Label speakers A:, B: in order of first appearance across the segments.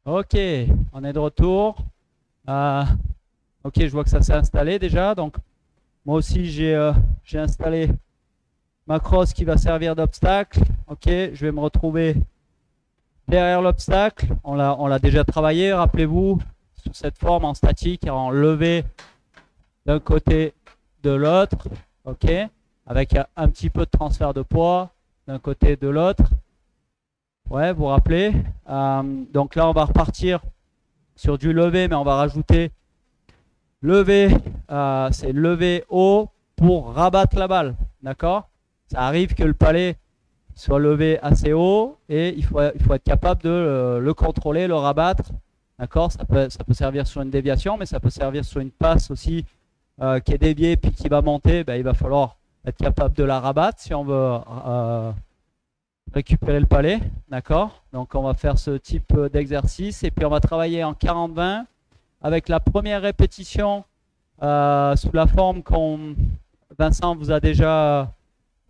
A: Ok, on est de retour. Euh, ok, je vois que ça s'est installé déjà. Donc, moi aussi, j'ai installé ma crosse qui va servir d'obstacle. Ok, je vais me retrouver derrière l'obstacle. On l'a déjà travaillé, rappelez-vous, sous cette forme en statique, en levé d'un côté de l'autre. Ok, avec un petit peu de transfert de poids d'un côté de l'autre. Ouais, vous vous rappelez. Donc là, on va repartir sur du levé, mais on va rajouter lever, c'est lever haut pour rabattre la balle. D'accord? Ça arrive que le palais soit levé assez haut et il faut être capable de le contrôler, le rabattre. D'accord? Ça peut servir sur une déviation, mais ça peut servir sur une passe aussi qui est déviée puis qui va monter. Ben, il va falloir être capable de la rabattre si on veut récupérer le palais. D'accord? Donc on va faire ce type d'exercice et puis on va travailler en 40-20 avec la première répétition sous la forme qu'on Vincent vous a déjà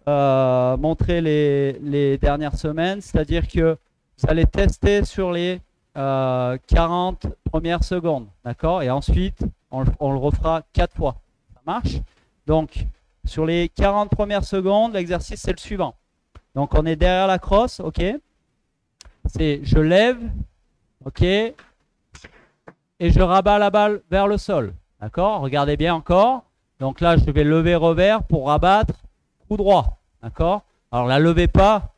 A: montré les dernières semaines, c'est-à-dire que vous allez tester sur les 40 premières secondes, d'accord? Et ensuite, on le refera 4 fois. Ça marche? Donc, sur les 40 premières secondes, l'exercice c'est le suivant. Donc, on est derrière la crosse, ok? C'est je lève, ok? Et je rabats la balle vers le sol. D'accord? Regardez bien encore. Donc là, je vais lever revers pour rabattre coup droit. D'accord? Alors la levez pas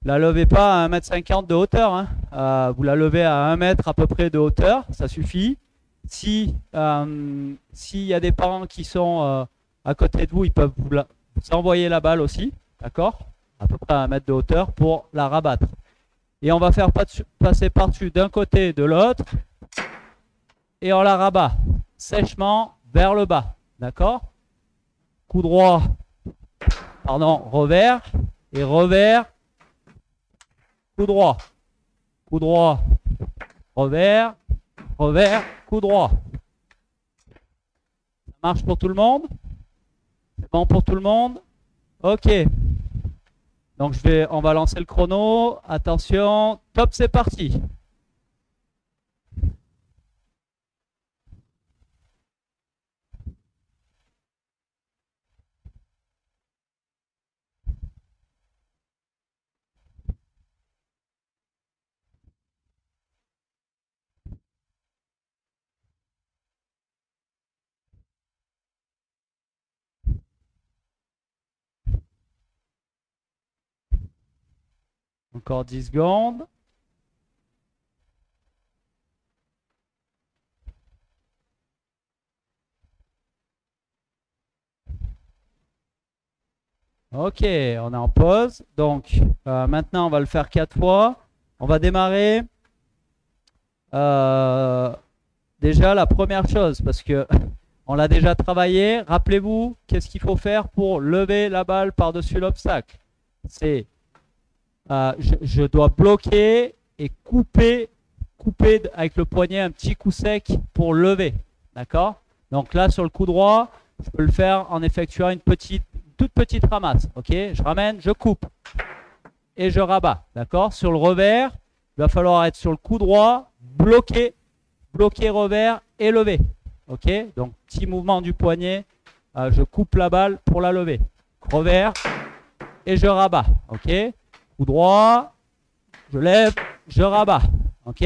A: à 1,50 m de hauteur. Hein. Vous la levez à 1 mètre à peu près de hauteur, ça suffit. Si s'il y a des parents qui sont à côté de vous, ils peuvent vous envoyer la balle aussi. D'accord? À peu près à 1 mètre de hauteur pour la rabattre. Et on va faire passer par-dessus d'un côté et de l'autre et on la rabat sèchement vers le bas. D'accord? Coup droit, pardon, revers et revers, coup droit. Coup droit, revers, revers, coup droit. Ça marche pour tout le monde? C'est bon pour tout le monde? Ok. Donc on va lancer le chrono. Attention, top, c'est parti. Encore 10 secondes. Ok, on est en pause. Donc maintenant, on va le faire 4 fois. On va démarrer. Déjà, la première chose, parce que on l'a déjà travaillé, rappelez-vous, qu'est-ce qu'il faut faire pour lever la balle par-dessus l'obstacle? C'est, je dois bloquer et couper avec le poignet un petit coup sec pour lever. D'accord? Donc là, sur le coup droit, je peux le faire en effectuant toute petite ramasse. Ok? Je ramène, je coupe et je rabats. D'accord? Sur le revers, il va falloir être sur le coup droit, bloquer revers et lever. Ok? Donc petit mouvement du poignet, je coupe la balle pour la lever. Revers et je rabats. Ok? Coup droit, je lève, je rabats. Ok?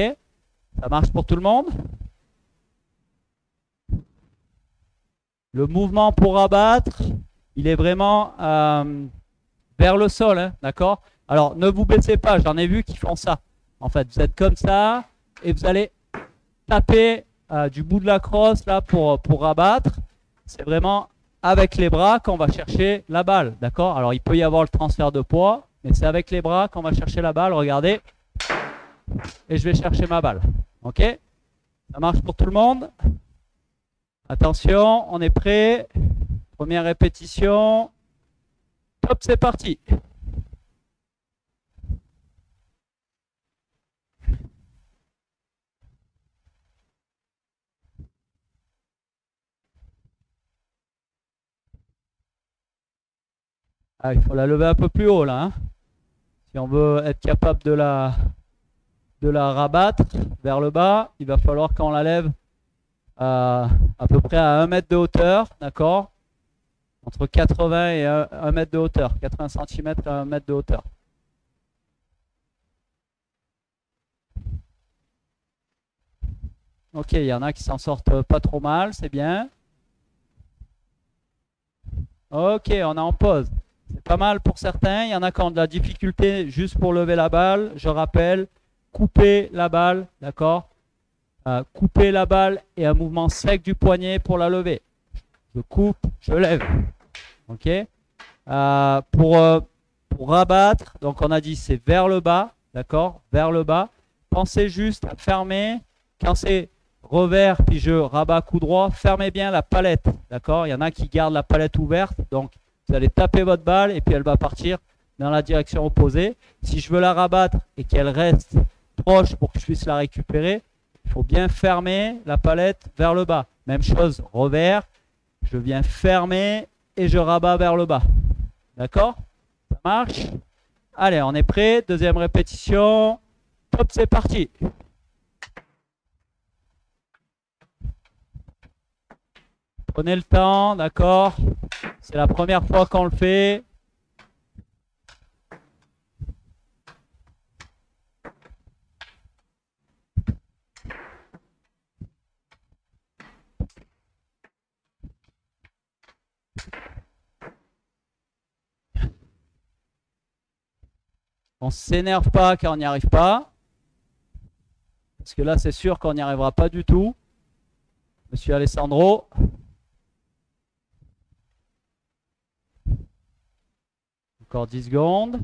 A: Ça marche pour tout le monde? Le mouvement pour rabattre, il est vraiment vers le sol, hein, d'accord? Alors ne vous baissez pas, j'en ai vu qui font ça. En fait, vous êtes comme ça et vous allez taper du bout de la crosse là pour rabattre. C'est vraiment avec les bras qu'on va chercher la balle, d'accord? Alors il peut y avoir le transfert de poids, mais c'est avec les bras qu'on va chercher la balle. Regardez, et je vais chercher ma balle. Ok? Ça marche pour tout le monde? Attention, on est prêt. Première répétition. Top, c'est parti. Ah, il faut la lever un peu plus haut là. Hein, si on veut être capable de la rabattre vers le bas, il va falloir qu'on la lève à peu près à 1 mètre de hauteur, d'accord? Entre 80 et 1 mètre de hauteur, 80 cm à 1 mètre de hauteur. Ok, il y en a qui s'en sortent pas trop mal, c'est bien. Ok, on est en pause. C'est pas mal pour certains. Il y en a qui ont de la difficulté juste pour lever la balle. Je rappelle, couper la balle, d'accord? Couper la balle et un mouvement sec du poignet pour la lever. Je coupe, je lève. Ok? Pour rabattre, donc on a dit c'est vers le bas, d'accord? Vers le bas. Pensez juste à fermer. Quand c'est revers, puis je rabats coup droit, fermez bien la palette, d'accord? Il y en a qui gardent la palette ouverte, donc vous allez taper votre balle et puis elle va partir dans la direction opposée. Si je veux la rabattre et qu'elle reste proche pour que je puisse la récupérer, il faut bien fermer la palette vers le bas. Même chose, revers, je viens fermer et je rabats vers le bas. D'accord? Ça marche? Allez, on est prêt. Deuxième répétition. Top, c'est parti. Prenez le temps, d'accord? C'est la première fois qu'on le fait. On ne s'énerve pas quand on n'y arrive pas. Parce que là, c'est sûr qu'on n'y arrivera pas du tout. Monsieur Alessandro. Encore 10 secondes.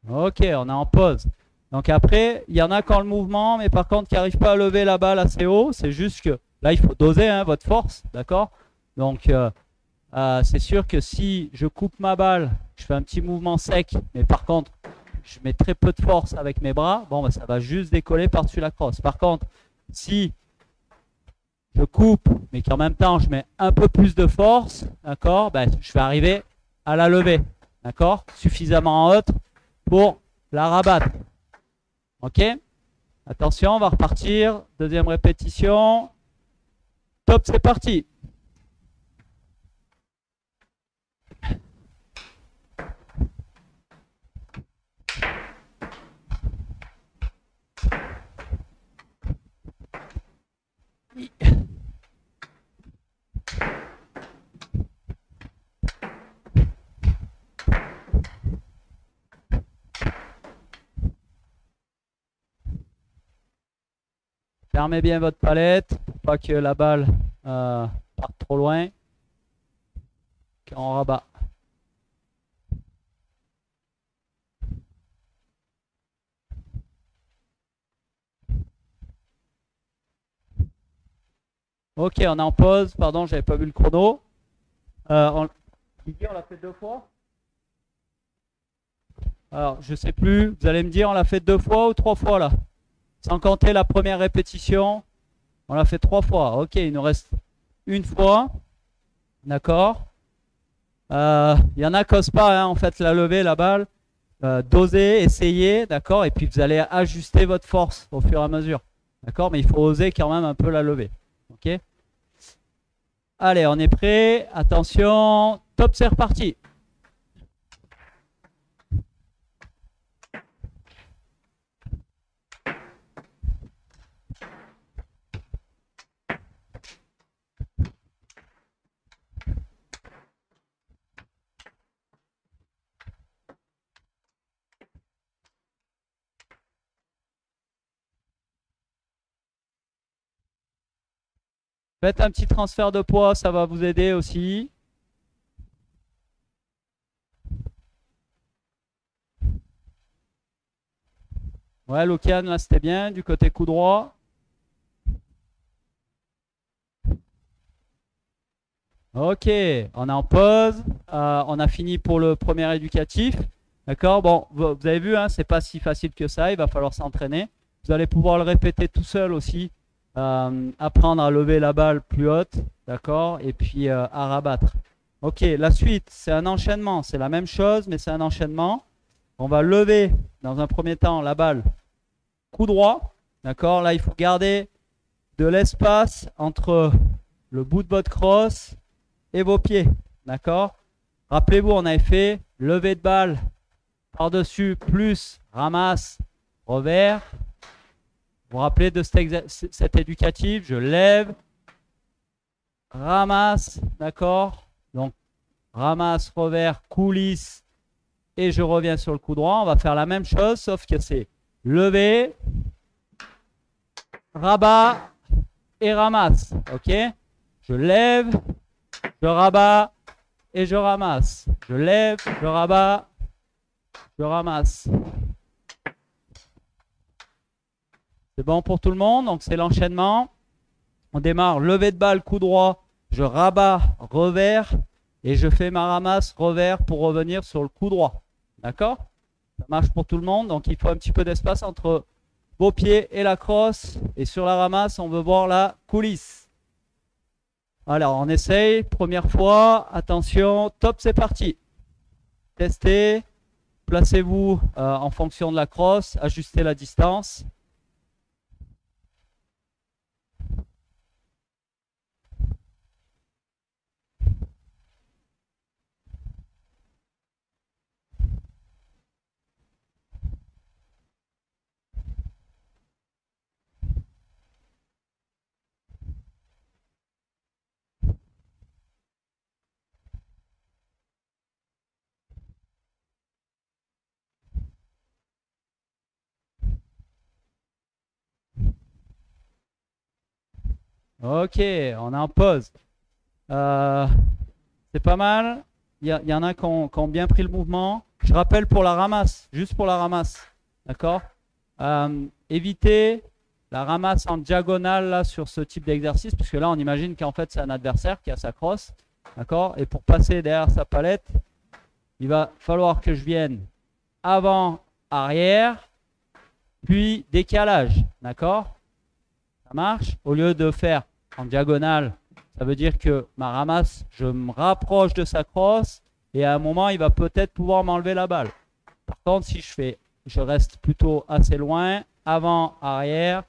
A: Ok, on est en pause. Donc après, il y en a qui ont le mouvement, mais par contre qui n'arrivent pas à lever la balle assez haut. C'est juste que là, il faut doser hein, votre force, d'accord? Donc c'est sûr que si je coupe ma balle, je fais un petit mouvement sec, mais par contre, je mets très peu de force avec mes bras, bon, ben, ça va juste décoller par-dessus la crosse. Par contre, si je coupe, mais qu'en même temps, je mets un peu plus de force, d'accord, ben, je vais arriver à la lever, d'accord, suffisamment haute pour la rabattre. Ok? Attention, on va repartir. Deuxième répétition. Top, c'est parti. Fermez bien votre palette pour pas que la balle parte trop loin quand on rabat. Ok, on est en pause. Pardon, j'avais pas vu le chrono. On l'a fait 2 fois. Alors, je sais plus. Vous allez me dire, on l'a fait 2 fois ou 3 fois là? Sans compter la première répétition, on l'a fait 3 fois. Ok, il nous reste une fois. D'accord. Il y en a qui n'osent pas, hein, en fait, la lever, la balle. Dosez, essayez, d'accord. Et puis vous allez ajuster votre force au fur et à mesure. D'accord. Mais il faut oser quand même un peu la lever. Ok. Allez, on est prêt. Attention. Top, c'est reparti. Faites un petit transfert de poids, ça va vous aider aussi. Ouais, Lokian, là c'était bien, du côté coup droit. Ok, on est en pause. On a fini pour le premier éducatif. D'accord, bon, vous avez vu, hein, c'est pas si facile que ça, il va falloir s'entraîner. Vous allez pouvoir le répéter tout seul aussi apprendre à lever la balle plus haute, d'accord, et puis à rabattre. Ok, la suite, c'est un enchaînement, c'est la même chose, mais c'est un enchaînement. On va lever, dans un premier temps, la balle coup droit, d'accord. Là, il faut garder de l'espace entre le bout de votre crosse et vos pieds, d'accord. Rappelez-vous, on avait fait lever de balle par-dessus, plus ramasse, revers. Vous vous rappelez de cet éducatif, je lève, ramasse, d'accord. Donc, ramasse, revers, coulisse, et je reviens sur le coup droit. On va faire la même chose, sauf que c'est lever, rabat et ramasse, ok. Je lève, je rabats et je ramasse. Je lève, je rabats, je ramasse. C'est bon pour tout le monde, donc c'est l'enchaînement. On démarre levé de balle, coup droit, je rabats, revers, et je fais ma ramasse, revers pour revenir sur le coup droit. D'accord? Ça marche pour tout le monde, donc il faut un petit peu d'espace entre vos pieds et la crosse. Et sur la ramasse, on veut voir la coulisse. Alors, on essaye, première fois, attention, top, c'est parti. Testez, placez-vous en fonction de la crosse, ajustez la distance. Ok, on est en pause. C'est pas mal. Il y en a qui ont bien pris le mouvement. Je rappelle pour la ramasse, juste pour la ramasse. D'accord? Évitez la ramasse en diagonale là, sur ce type d'exercice, puisque là, on imagine qu'en fait, c'est un adversaire qui a sa crosse. D'accord? Et pour passer derrière sa palette, il va falloir que je vienne avant, arrière, puis décalage. D'accord? Ça marche? Au lieu de faire en diagonale, ça veut dire que ma ramasse, je me rapproche de sa crosse et à un moment, il va peut-être pouvoir m'enlever la balle. Par contre, si je reste plutôt assez loin, avant, arrière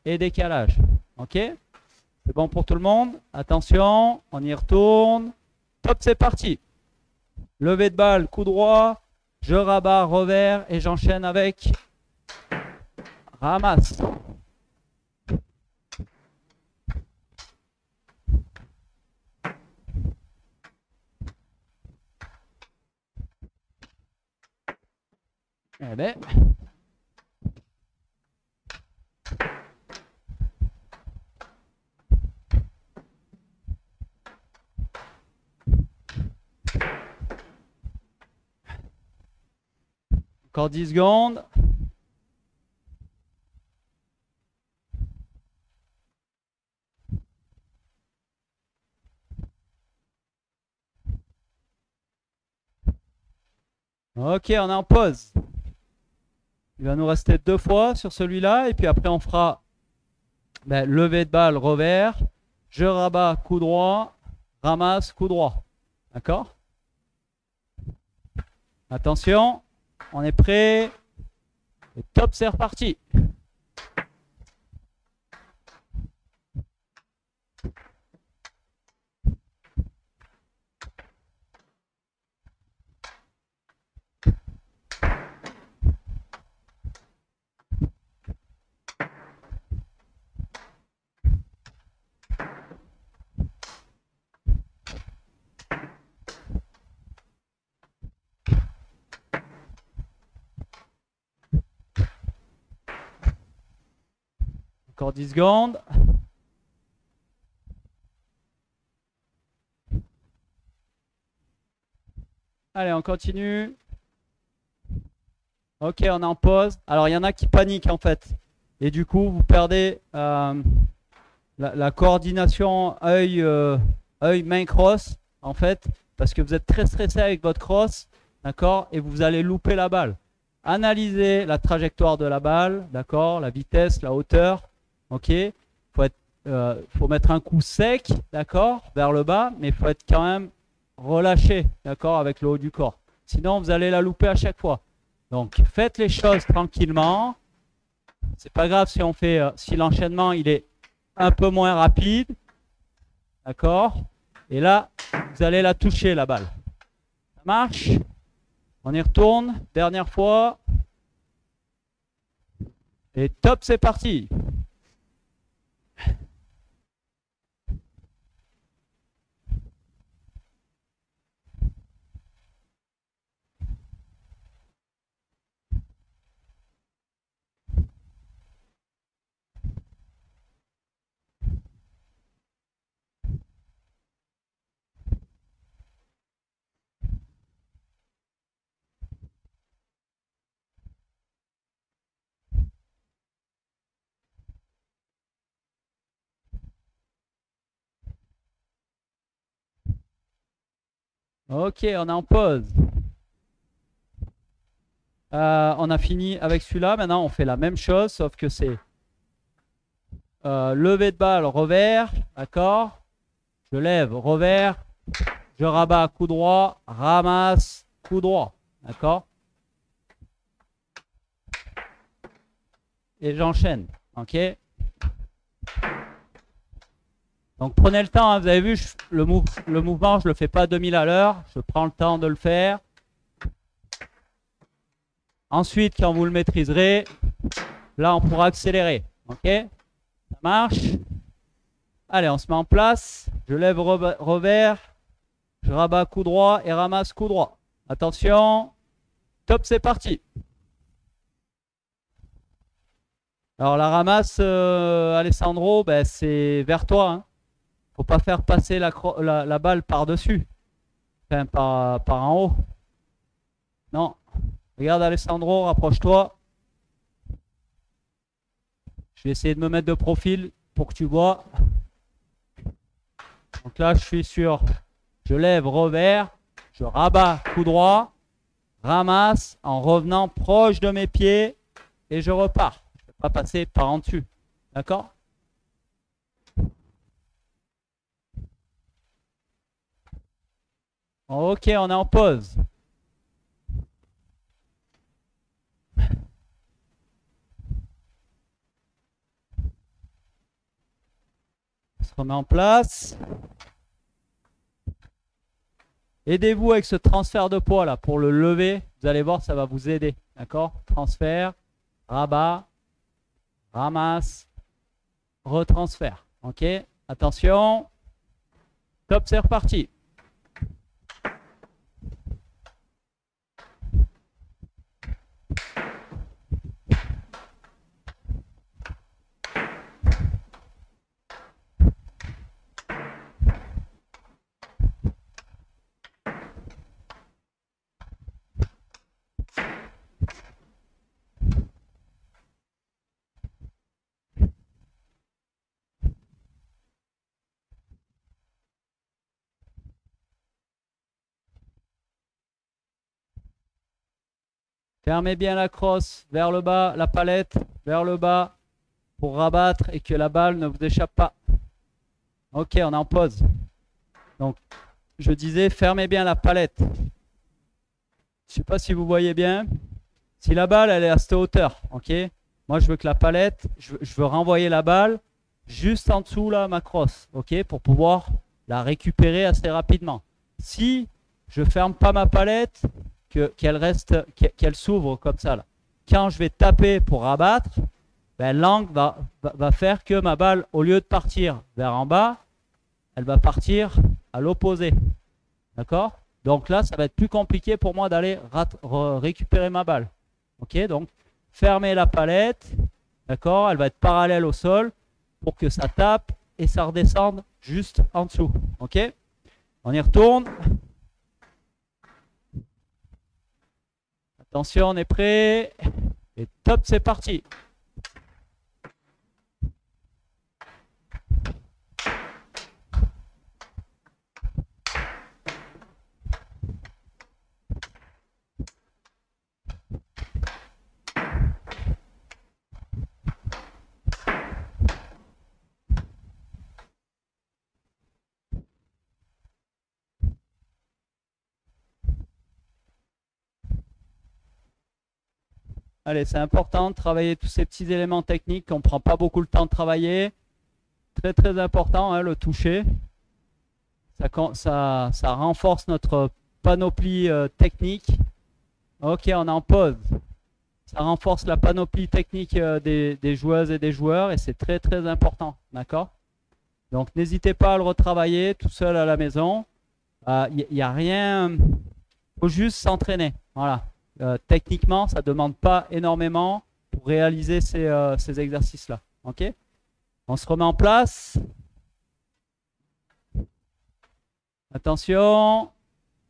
A: et décalage. Ok? C'est bon pour tout le monde? Attention, on y retourne. Top, c'est parti. Levé de balle, coup droit, je rabats, revers et j'enchaîne avec ramasse. Eh ben. Encore 10 secondes. Ok, on est en pause. Il va nous rester 2 fois sur celui-là. Et puis après, on fera levé de balle, revers. Je rabats, coup droit. Ramasse, coup droit. D'accord? Attention, on est prêt. Et top, c'est reparti. Encore 10 secondes. Allez, on continue. Ok, on est en pause. Alors, il y en a qui paniquent en fait. Et du coup, vous perdez la coordination œil-main crosse en fait. Parce que vous êtes très stressé avec votre crosse. D'accord? Et vous allez louper la balle. Analysez la trajectoire de la balle. D'accord? La vitesse, la hauteur. Ok? faut mettre un coup sec, d'accord, vers le bas, mais il faut être quand même relâché, d'accord, avec le haut du corps. Sinon, vous allez la louper à chaque fois. Donc, faites les choses tranquillement. C'est pas grave si si l'enchaînement il est un peu moins rapide, d'accord. Et là, vous allez la toucher la balle. Ça marche? On y retourne. Dernière fois. Et top, c'est parti. Ok, on est en pause. On a fini avec celui-là. Maintenant, on fait la même chose, sauf que c'est lever de balle, revers, d'accord. Je lève, revers, je rabats, coup droit, ramasse, coup droit, d'accord. Et j'enchaîne, ok. Donc prenez le temps, hein. Vous avez vu, le mouvement, je ne le fais pas à 2000 à l'heure, je prends le temps de le faire. Ensuite, quand vous le maîtriserez, là, on pourra accélérer, ok. Ça marche. Allez, on se met en place. Je lève revers. Je rabats coup droit et ramasse coup droit. Attention. Top, c'est parti. Alors la ramasse, Alessandro, ben, c'est vers toi. Hein. Faut pas faire passer la balle par-dessus. Enfin, par en haut. Non. Regarde Alessandro, rapproche-toi. Je vais essayer de me mettre de profil pour que tu vois. Donc là, je suis sur, je lève, revers, je rabats, coup droit, ramasse en revenant proche de mes pieds et je repars. Je ne vais pas passer par en dessus. D'accord? Ok, on est en pause. On se remet en place. Aidez-vous avec ce transfert de poids là pour le lever. Vous allez voir, ça va vous aider. D'accord? Transfert, rabat, ramasse, retransfert. Ok? Attention. Top, c'est reparti. Fermez bien la crosse vers le bas, la palette vers le bas pour rabattre et que la balle ne vous échappe pas. Ok, on est en pause. Donc, je disais, fermez bien la palette. Je ne sais pas si vous voyez bien. Si la balle, elle est à cette hauteur, ok. Moi, je veux que la palette, je veux renvoyer la balle juste en dessous, là, ma crosse, ok, pour pouvoir la récupérer assez rapidement. Si je ne ferme pas ma palette, qu'elle reste, qu'elle s'ouvre comme ça, là. Quand je vais taper pour rabattre, ben, l'angle va faire que ma balle, au lieu de partir vers en bas, elle va partir à l'opposé. D'accord? Donc là, ça va être plus compliqué pour moi d'aller récupérer ma balle. Ok? Donc, fermez la palette. D'accord? Elle va être parallèle au sol pour que ça tape et ça redescende juste en dessous. Ok? On y retourne. Attention, on est prêt. Et top, c'est parti. Allez, c'est important de travailler tous ces petits éléments techniques qu'on ne prend pas beaucoup le temps de travailler. Très très important, hein, le toucher. Ça renforce notre panoplie technique. Ok, on est en pause. Ça renforce la panoplie technique des joueuses et des joueurs et c'est très très important. D'accord? Donc n'hésitez pas à le retravailler tout seul à la maison. Il n'y a rien. Il faut juste s'entraîner. Voilà. Techniquement, ça ne demande pas énormément pour réaliser ces exercices-là. Ok? On se remet en place. Attention.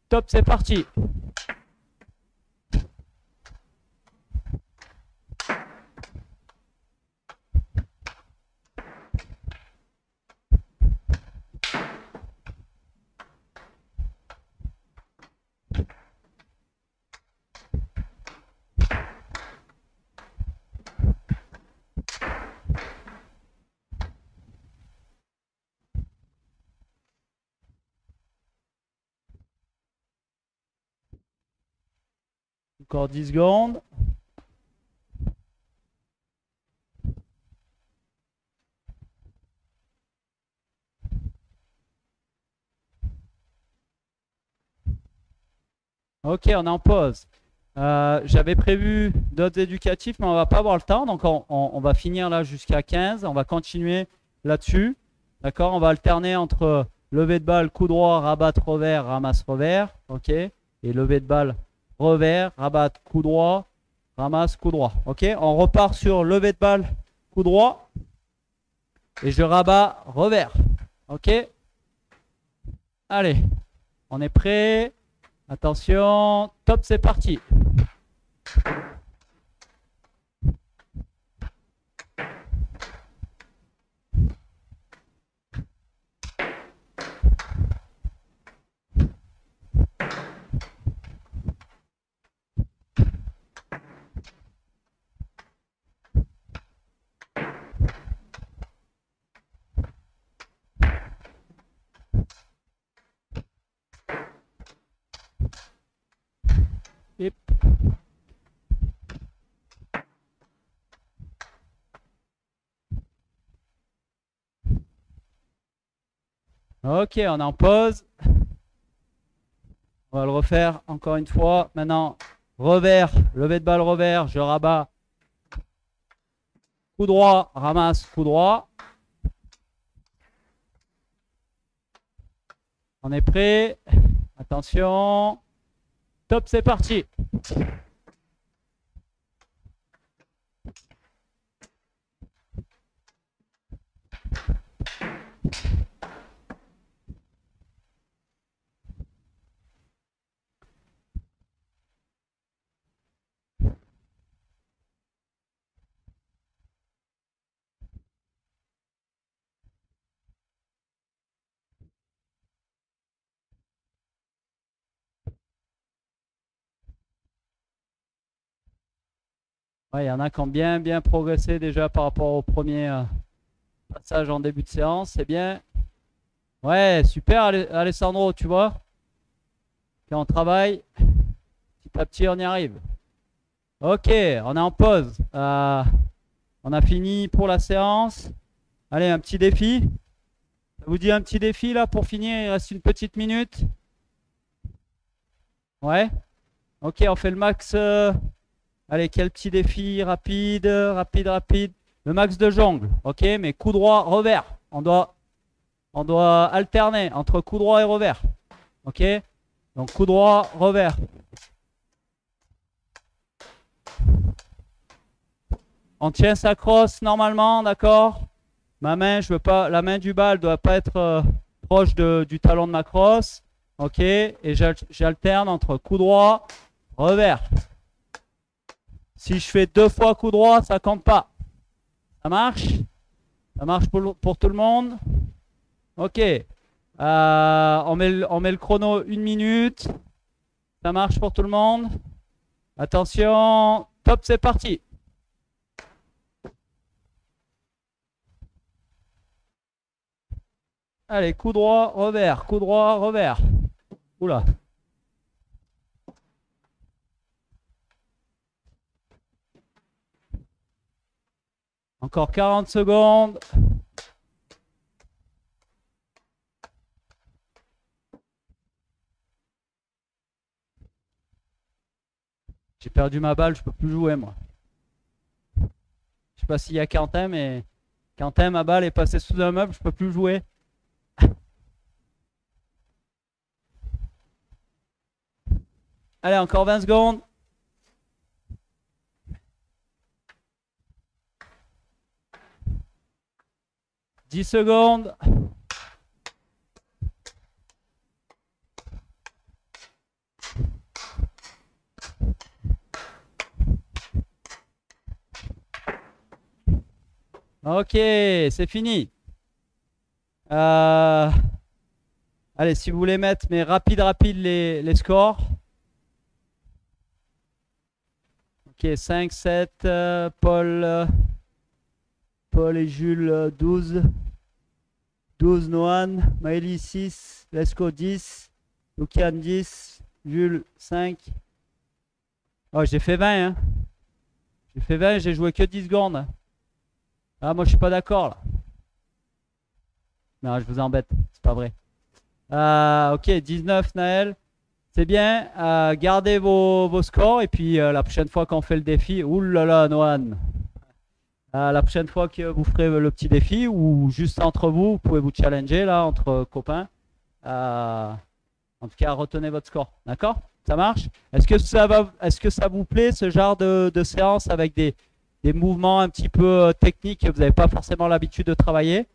A: Top, c'est parti. Encore 10 secondes. Ok, on est en pause. J'avais prévu d'autres éducatifs, mais on va pas avoir le temps. Donc, on va finir là jusqu'à 15. On va continuer là-dessus. D'accord? On va alterner entre lever de balle, coup droit, rabat, revers, ramasse, revers. Ok? Et lever de balle, revers, rabat, coup droit, ramasse, coup droit. Ok? On repart sur lever de balle, coup droit. Et je rabats, revers. Ok? Allez, on est prêt. Attention, top, c'est parti. Hip. Ok, on est en pause. On va le refaire encore une fois. Maintenant, revers, levé de balle revers, je rabats. Coup droit, ramasse, coup droit. On est prêt. Attention. Top, c'est parti. Ouais, il y en a qui ont bien progressé déjà par rapport au premier passage en début de séance. C'est bien. Ouais, super Alessandro, tu vois. Quand on travaille, petit à petit on y arrive. Ok, on est en pause. On a fini pour la séance. Allez, un petit défi. Ça vous dit un petit défi là pour finir? Il reste une petite minute. Ouais. Ok, on fait le max. Allez, quel petit défi rapide. Le max de jongle. Ok, mais coup droit, revers. On doit alterner entre coup droit et revers. Ok, donc coup droit, revers. On tient sa crosse normalement, d'accord? Ma main, je veux pas, la main du bal doit pas être proche du talon de ma crosse. Ok, et j'alterne entre coup droit, revers. Si je fais 2 fois coup droit, ça compte pas. Ça marche? Ça marche pour tout le monde? Ok. On met le chrono 1 minute. Ça marche pour tout le monde? Attention. Top, c'est parti. Allez, coup droit, revers. Coup droit, revers. Oula. Encore 40 secondes. J'ai perdu ma balle, je peux plus jouer moi. Je sais pas s'il y a Quentin, mais Quentin, ma balle est passée sous un meuble, je peux plus jouer. Allez, encore 20 secondes. « 10 secondes. Ok, c'est fini. Allez, si vous voulez mettre, mais rapide les scores. Ok, 5, 7, Paul et Jules 12. 12, Noan, Maëlys 6, Lesco 10, Lucian 10, Jules 5. Oh, j'ai fait 20, hein. J'ai fait 20, j'ai joué que 10 secondes. Ah, moi je suis pas d'accord là. Non, je vous embête, c'est pas vrai. Ok, 19 Naël. C'est bien. Gardez vos scores et puis la prochaine fois qu'on fait le défi. Oulala, Noan. La prochaine fois que vous ferez le petit défi ou juste entre vous, vous pouvez vous challenger là entre copains. En tout cas, retenez votre score. D'accord? Ça marche? Est-ce que ça vous plaît ce genre de séance avec des mouvements un petit peu techniques que vous n'avez pas forcément l'habitude de travailler?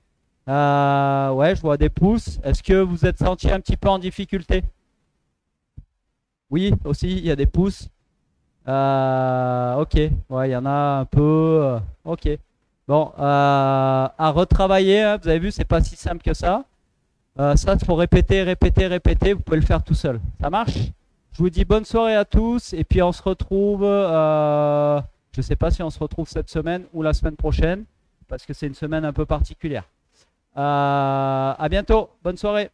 A: Ouais, je vois des pouces. Est-ce que vous êtes senti un petit peu en difficulté? Oui, aussi, il y a des pouces. Ok, ouais, il y en a un peu. Ok. Bon, à retravailler, hein, vous avez vu, c'est pas si simple que ça. Ça, il faut répéter, répéter, répéter. Vous pouvez le faire tout seul. Ça marche? Je vous dis bonne soirée à tous et puis on se retrouve. Je ne sais pas si on se retrouve cette semaine ou la semaine prochaine parce que c'est une semaine un peu particulière. À bientôt. Bonne soirée.